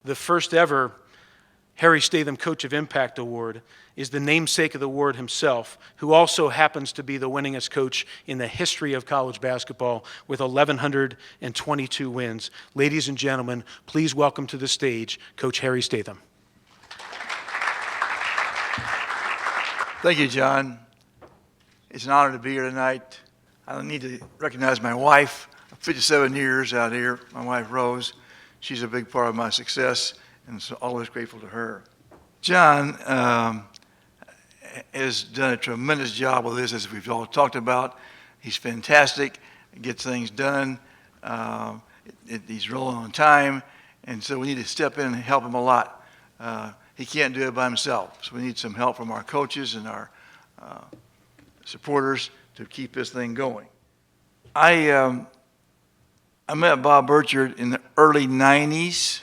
The first ever Harry Statham Coach of Impact Award is the namesake of the award himself, who also happens to be the winningest coach in the history of college basketball with 1,122 wins. Ladies and gentlemen, please welcome to the stage Coach Harry Statham. Thank you, John. It's an honor to be here tonight. I need to recognize my wife, 57 years out here, my wife Rose. She's a big part of my success, and so always grateful to her. John has done a tremendous job with this, as we've all talked about. He's fantastic, gets things done. He's rolling on time, and so we need to step in and help him a lot. He can't do it by himself, so we need some help from our coaches and our supporters to keep this thing going. I met Bob Burchard in the early 90s.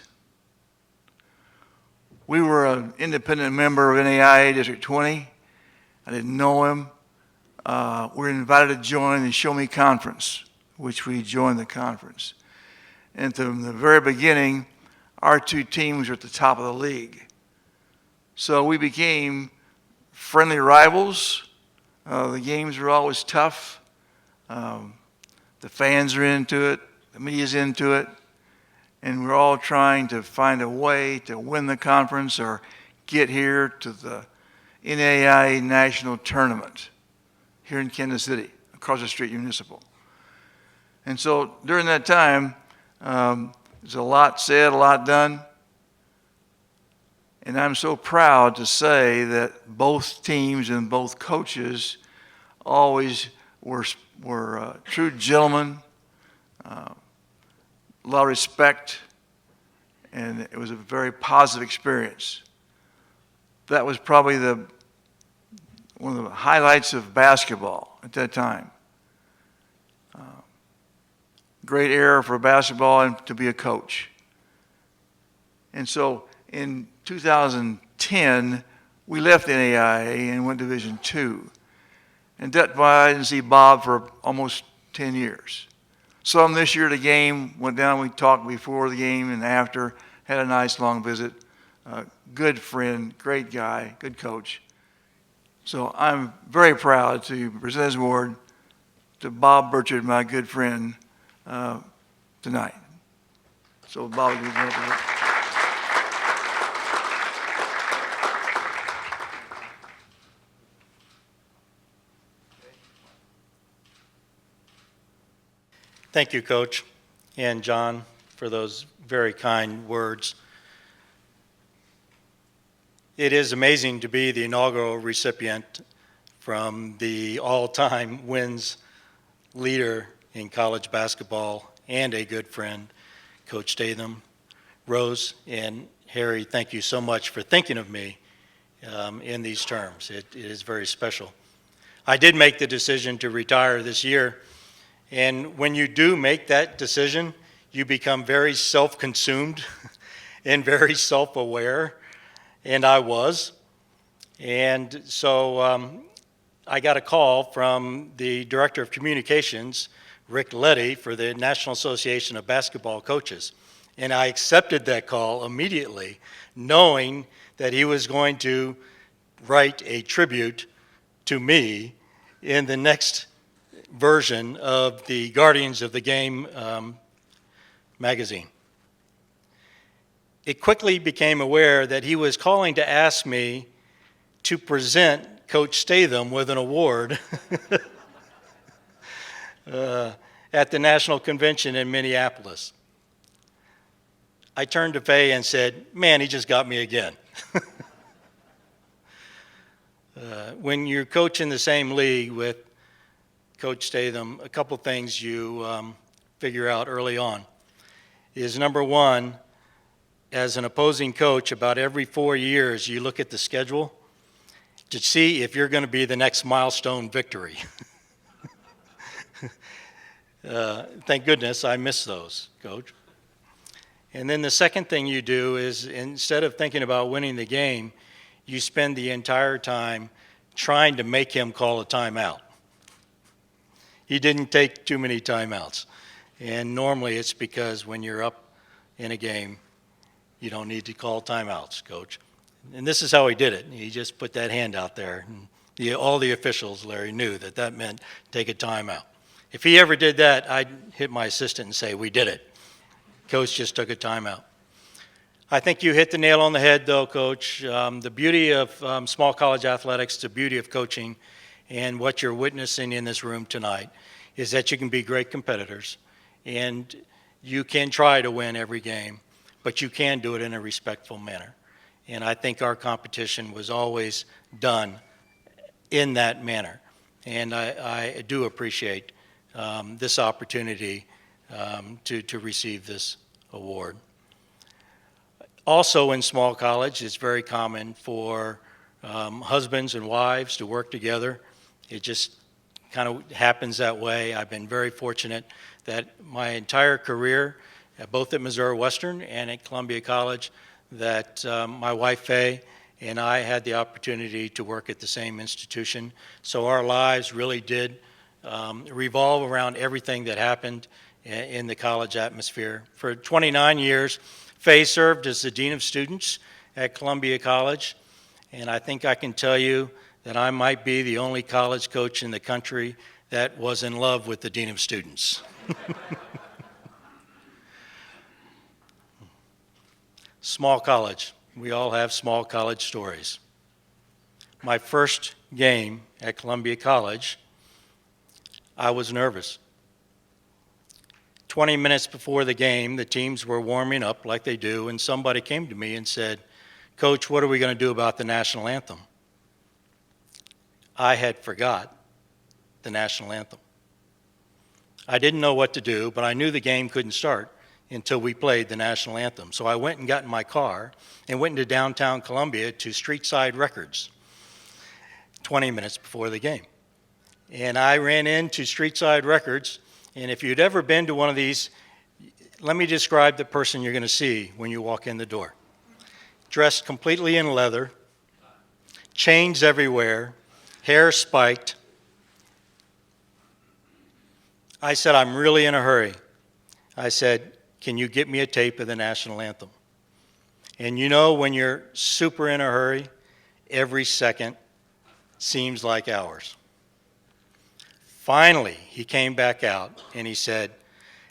We were an independent member of NAIA District 20. I didn't know him. We were invited to join the Show Me Conference, which we joined the conference. And from the very beginning, our two teams were at the top of the league. So we became friendly rivals. The games were always tough. The fans are into it. The media's into it. And we're all trying to find a way to win the conference or get here to the NAIA National Tournament here in Kansas City, across the street, Municipal. And so during that time, there's a lot said, a lot done. And I'm so proud to say that both teams and both coaches always were true gentlemen, a lot of respect, and it was a very positive experience. That was probably one of the highlights of basketball at that time. Great era for basketball and to be a coach. And so in 2010, we left NAIA and went to Division II. And that's why I didn't see Bob for almost 10 years. Saw him this year at a game, went down, we talked before the game and after, had a nice long visit. Good friend, great guy, good coach. So I'm very proud to present this award to Bob Burchard, my good friend, tonight. So Bob, you can help me. Thank you, Coach, and John, for those very kind words. It is amazing to be the inaugural recipient from the all-time wins leader in college basketball and a good friend, Coach Statham. Rose and Harry, thank you so much for thinking of me in these terms. It is very special. I did make the decision to retire this year. And when you do make that decision, you become very self-consumed and very self-aware, and I was. And so I got a call from the Director of Communications, Rick Letty, for the National Association of Basketball Coaches. And I accepted that call immediately, knowing that he was going to write a tribute to me in the next version of the Guardians of the Game magazine. It quickly became aware that he was calling to ask me to present Coach Statham with an award at the National Convention in Minneapolis. I turned to Faye and said, man, he just got me again. When you're coaching the same league with Coach Statham, a couple things you figure out early on is, number one, as an opposing coach, about every 4 years, you look at the schedule to see if you're going to be the next milestone victory. Thank goodness I missed those, Coach. And then the second thing you do is, instead of thinking about winning the game, you spend the entire time trying to make him call a timeout. He didn't take too many timeouts. And normally it's because when you're up in a game, You don't need to call timeouts, Coach. And this is how he did it. He just put that hand out there. And all the officials, Larry, knew that that meant take a timeout. If he ever did that, I'd hit my assistant and say, we did it. Coach just took a timeout. I think you hit the nail on the head, though, Coach. The beauty of small college athletics, the beauty of coaching, and what you're witnessing in this room tonight is that you can be great competitors, and you can try to win every game, but you can do it in a respectful manner. And I think our competition was always done in that manner. And I do appreciate this opportunity to receive this award. Also in small college, it's very common for husbands and wives to work together. It just kind of happens that way. I've been very fortunate that my entire career, both at Missouri Western and at Columbia College, that my wife Faye and I had the opportunity to work at the same institution. So our lives really did revolve around everything that happened in the college atmosphere. For 29 years, Faye served as the Dean of Students at Columbia College, and I think I can tell you that I might be the only college coach in the country that was in love with the Dean of Students. Small college. We all have small college stories. My first game at Columbia College, I was nervous. 20 minutes before the game, the teams were warming up like they do, and somebody came to me and said, Coach, what are we going to do about the national anthem? I had forgot the national anthem. I didn't know what to do, but I knew the game couldn't start until we played the national anthem. So I went and got in my car and went into downtown Columbia to Streetside Records 20 minutes before the game. And I ran into Streetside Records, and if you'd ever been to one of these, let me describe the person you're going to see when you walk in the door. Dressed completely in leather, chains everywhere, hair spiked. I said, I'm really in a hurry. I said, can you get me a tape of the national anthem? And you know, when you're super in a hurry, every second seems like hours. Finally, he came back out and he said,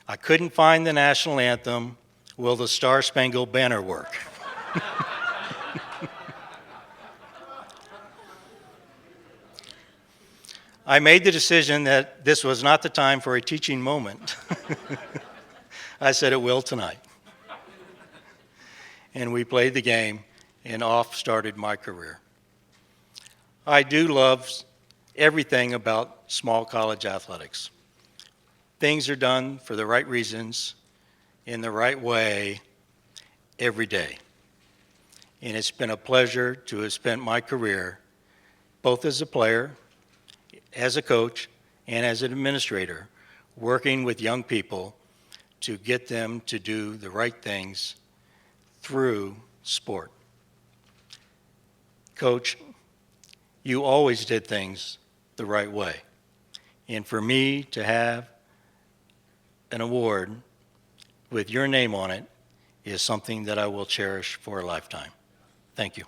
I couldn't find the national anthem. Will the Star Spangled Banner work? I made the decision that this was not the time for a teaching moment. I said, it will tonight. And we played the game, and off started my career. I do love everything about small college athletics. Things are done for the right reasons, in the right way, every day. And it's been a pleasure to have spent my career, both as a player, as a coach, and as an administrator, working with young people to get them to do the right things through sport. Coach, you always did things the right way. And for me to have an award with your name on it is something that I will cherish for a lifetime. Thank you.